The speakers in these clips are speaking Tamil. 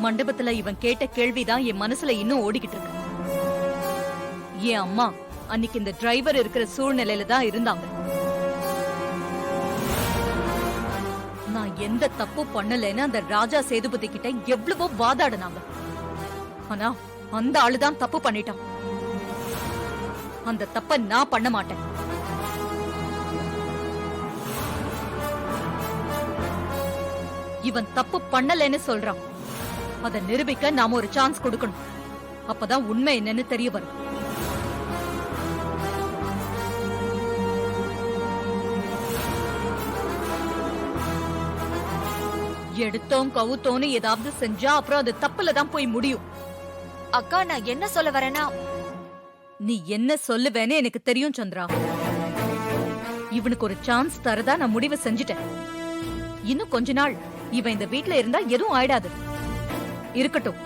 மண்டபத்துல இவன் கேட்ட கேள்விதான் என் மனசுல இன்னும் ஓடிக்கிட்டு இருக்கு. என் அம்மா அன்னைக்கு இந்த டிரைவர் இருக்கிற சூழ்நிலையில தான் இருந்தாங்க. நான் எந்த தப்பு பண்ணலன்னு அந்த ராஜா சேதுபதி கிட்ட எவ்வளவோ வாதாடினாங்க. ஆனா அந்த ஆளுதான் தப்பு பண்ணிட்டான். அந்த தப்ப நான் பண்ண மாட்டேன். இவன் தப்பு பண்ணலன்னு சொல்றான். அத நிரூபிக்க நாம ஒரு சான்ஸ் கொடுக்கணும். அப்பதான் உண்மை என்னன்னு தெரிய வரும். எடுத்தோம் கவுத்தோன்னு ஏதாவது செஞ்சா அப்புறம் அது தப்புல தான் போய் முடியும். அக்கா, நான் என்ன சொல்ல வரேன்னா, நீ என்ன சொல்லுவேன்னு எனக்கு தெரியும் சந்திரா. இவனுக்கு ஒரு சான்ஸ் தரதா நான் முடிவு செஞ்சுட்டேன். இன்னும் கொஞ்ச நாள் இவன் இந்த வீட்ல இருந்தா எதுவும் ஆயிடாது. இருக்கட்டும்,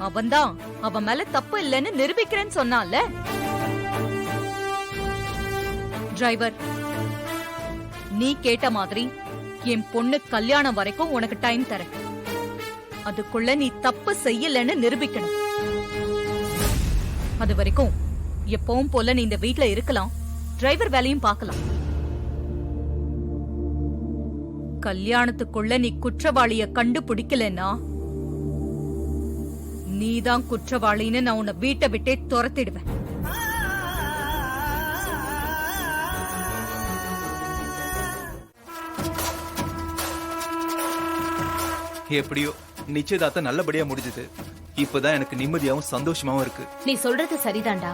அவன்தான் அவன் மேல தப்பு இல்லைன்னு நிரூபிக்கிறேன்னு சொன்னான்ல. டிரைவர், நீ கேட்ட மாதிரி என் பொண்ணு கல்யாணம் வரைக்கும் உனக்கு டைம் தரேன். அதுக்குள்ள நீ தப்பு செய்யலன்னு நிரூபிக்கணும். அது வரைக்கும் எப்பவும் போல நீ இந்த வீட்ல இருக்கலாம், டிரைவர் வேலையும் பார்க்கலாம். கல்யாணத்துக்குள்ள நீ குற்றவாளிய கண்டுபிடிக்கலன்னா நீதான் குற்றவாளின்னு நான் உன்னை வீட்டை விட்டே துரத்திடுவேன். எப்படியோ நிச்சயதார்த்தம் நல்லபடியா முடிஞ்சது. இப்பதான் எனக்கு நிம்மதியாவும் சந்தோஷமாவும் இருக்கு. நீ சொல்றது சரிதான்டா.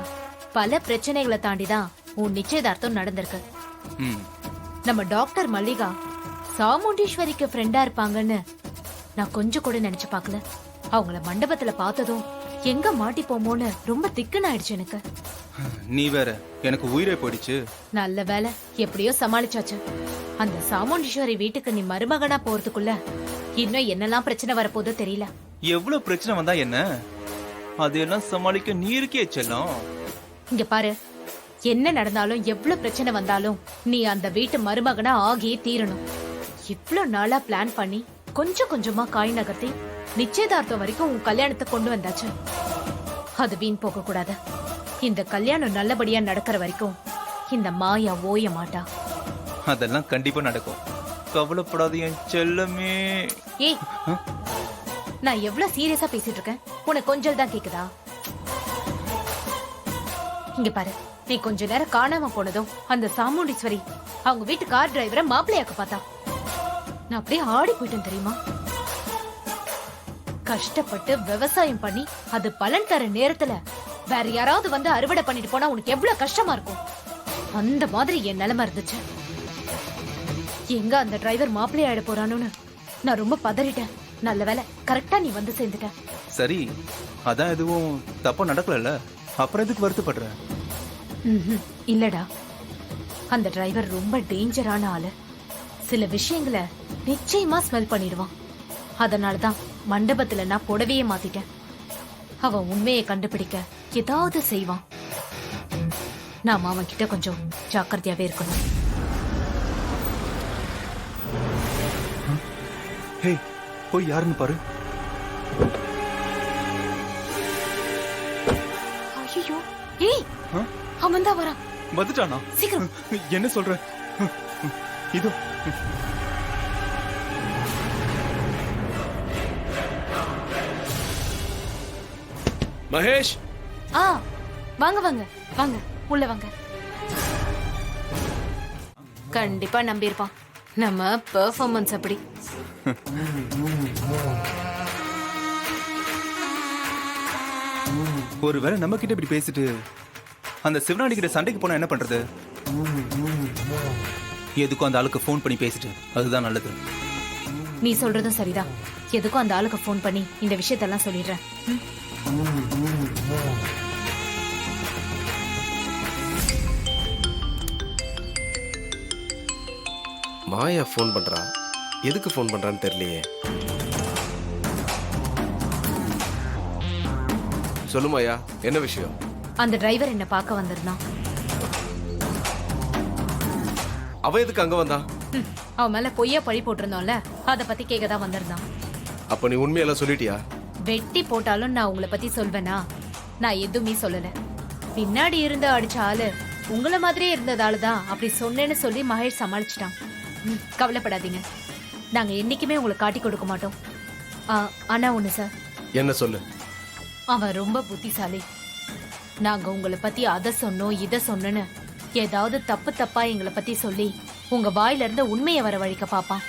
பல பிரச்சனைகளை தாண்டிதான் உன் நிச்சயதார்த்தம் நடந்திருக்கு. நம்ம டாக்டர் மல்லிகா சாமுண்டீஸ்வரிக்கு ஃப்ரெண்டா இருப்பாங்கன்னு நான் கொஞ்சம் கூட நினைச்சு பார்க்கல. அவங்கள மண்டபத்துல பார்த்ததும் எங்க மாட்டிப்போமோன்னு ரொம்ப திக்குன்னு ஆயிடுச்சு எனக்கு. நீ வேற, எனக்கு உயிரே போயிடுச்சு. நல்ல வேலை, எப்படியோ சமாளிச்சாச்சு. அந்த சாமுண்டீஸ்வரி வீட்டுக்கு நீ மருமகனா போறதுக்குள்ள இன்னும் என்னெல்லாம் பிரச்சனை வரப்போதோ தெரியல. எவ்வளவு பிரச்சனை வந்தா என்ன, அதெல்லாம் சமாளிக்க நீ இருக்கே செல்லம். இங்க பாரு, என்ன நடந்தாலும் எவ்வளவு பிரச்சனை வந்தாலும் நீ அந்த வீட்டு மருமகனா ஆகியே தீரணும். இவ்ளோ நாளா பிளான் பண்ணி கொஞ்சம் கொஞ்சமா காய் நகர்த்தி நிச்சயதார்த்தம் வரைக்கும் உன் கல்யாணத்தை கொண்டு வந்தாச்சு. அது வீண் போக கூடாது. இந்த கல்யாணம் நல்லபடியா நடக்கிற வரைக்கும் இந்த மாயா ஓய மாட்டா. அதெல்லாம் கண்டிப்பா நடக்கும், கவலைப்படாத என் செல்லமே. ஏய், நான் எவ்வளவு சீரியஸா பேசிட்டு இருக்கேன், உனக்கு கொஞ்சம் தான் கேக்குதா? இங்க பாரு, நீ கொஞ்ச நேரம் காணாம போனதும் அந்த சாமுண்டீஸ்வரி அவங்க வீட்டு கார் டிரைவரை மாப்பிள்ளையாக்க பார்த்தா. நான் அப்படியே ஆடி போயிட்டேன் தெரியுமா? கஷ்டப்பட்டு விவசாயம் பண்ணி அது பலன் தர நேரத்துல வேற யாராவது வந்து அறுவடை பண்ணிட்டு போனா உனக்கு எவ்வளவு கஷ்டமா இருக்கும். அந்த மாதிரி என் நிலைமை இருந்துச்சு. எங்க அந்த டிரைவர் மாப்பிள்ளை ஆயிட போறானு நான் ரொம்ப பதறிட்டேன். நல்ல வேலை, கரெக்டா நீ வந்து சேர்ந்துட்ட. சரி, அதான் எதுவும் தப்பா நடக்கல, அப்புறம் எதுக்கு வருத்தப்படுற? இல்லடா, அந்த டிரைவர் ரொம்ப டேஞ்சரான ஆளு. சில விஷயங்களை நிச்சயமா ஸ்மெல் பண்ணிடுவான். அதனாலதான் மண்டபத்துல நான் புடவையே மாத்திட்டேன். அவன் உண்மையை கண்டுபிடிக்க ஏதாவது செய்வான். நாம அவன் கிட்ட கொஞ்சம் ஜாக்கிரதையாவே இருக்கணும். போய் யாருன்னு பாரு. ஐயோ, ஏய், அவன் தான் வரான். வந்துட்டானா? சீக்கிரம். என்ன சொல்ற? இதோ. மகேஷ், வாங்க வாங்க வாங்க, உள்ள வாங்க. கண்டிப்பா நம்பியிருப்பான் நம்ம பெர்ஃபார்மன்ஸ் அப்படி. ஒருவேளை நம்ம கிட்ட இப்படி பேசிட்டு அந்த சிவனாடி கிட்ட சண்டைக்கு போனா என்ன பண்றது? எதுக்கும் அந்த ஆளுக்கு போன் பண்ணி பேசிட்டு அதுதான் நல்லது. நீ சொல்றதும் சரிதான். எதுக்கும் அந்த ஆளுக்கு போன் பண்ணி இந்த விஷயத்தெல்லாம் சொல்லிடுறேன். மாயா போன் பண்றா. எதுக்கு போன் பண்றான்னு தெரியலையே. சொல்லு மாயா, என்ன விஷயம்? அந்த டிரைவர் என்ன பார்க்க வந்திருந்தான். அவ எதுக்கு அங்க வந்தா? அவன் மேல பொய்யா பழி போட்டிருந்தோம்ல, அத பத்தி கேட்கதான் வந்திருந்தான். அப்ப நீ உண்மையெல்லாம் சொல்லிட்டியா? வெட்டி போட்டாலும் நான் உங்களை பத்தி சொல்வேனா? நான் எதுவுமே சொல்லல. பின்னாடி இருந்து அடிச்ச ஆளு உங்களை மாதிரியே இருந்ததால தான் அப்படி சொன்னேன்னு சொல்லி மகேஷ் சமாளிச்சிட்டான். கவலைப்படாதீங்க, நாங்க என்னைக்குமே உங்களுக்கு காட்டி கொடுக்க மாட்டோம். ஆனா ஒண்ணு சார். என்ன சொல்லு? அவன் ரொம்ப புத்திசாலி. நாங்க உங்களை பத்தி அதை சொன்னோம் இதை சொன்னோன்னு ஏதாவது தப்பு தப்பா எங்களை பத்தி சொல்லி உங்க வாயில இருந்து உண்மையை வர வழிக்க பாப்பான்.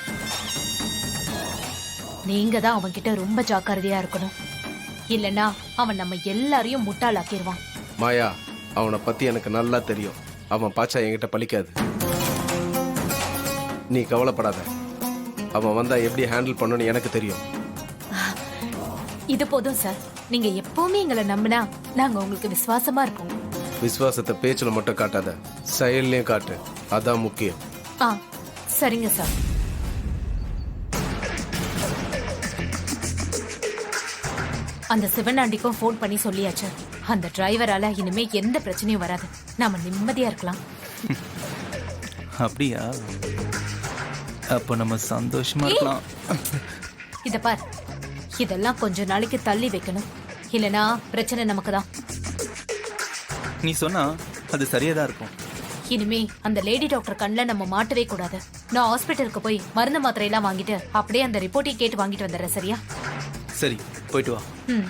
நீங்க தான் அவன்கிட்ட ரொம்ப ஜாக்கிரதையா இருக்கணும். இல்லனா அவன் நம்ம எல்லாரையும் முட்டாளாக்கிடுவான். மாயா, அவனை பத்தி எனக்கு நல்லா தெரியும். அவன் பாச்சா என்கிட்ட பலிக்காது. நீ கவலைப்படாத. அவன் வந்தா எப்படி ஹேண்டில் பண்ணணும்னு எனக்கு தெரியும். இது போதும் சார். நீங்க எப்பவுமே எங்களை நம்பினா நாங்க உங்களுக்கு விசுவாசமா இருப்போம். விசுவாசத்தை பேச்சுல மட்டும் காட்டாத, செயல்லையும் காட்டு. அதான் முக்கியம். சரிங்க சார். அந்த சிவனாண்டிக்கும் ஃபோன் பண்ணி சொல்லியாச்சு. அந்த டிரைவரால இனிமே எந்த பிரச்சனையும் வராது. நாம நிம்மதியா இருக்கலாம். அப்படியா? அப்ப நம்ம சந்தோஷமா இருக்கலாம். இத பார், இதெல்லாம் கொஞ்ச நாளைக்கு தள்ளி வைக்கணும். இல்லனா பிரச்சனை நமக்கு தான். நீ சொன்னா அது சரியா தான் இருக்கும். இனிமே அந்த லேடி டாக்டர் கண்ணில் நம்ம மாட்டவே கூடாது. நான் ஹாஸ்பிட்டலுக்கு போய் மருந்து மாத்திரை எல்லாம் வாங்கிட்டு அப்படியே அந்த ரிப்போர்ட்டையும் கேட்டு வாங்கிட்டு வந்துடுறேன். சரியா? சரி, போயிட்டு வா. ம்.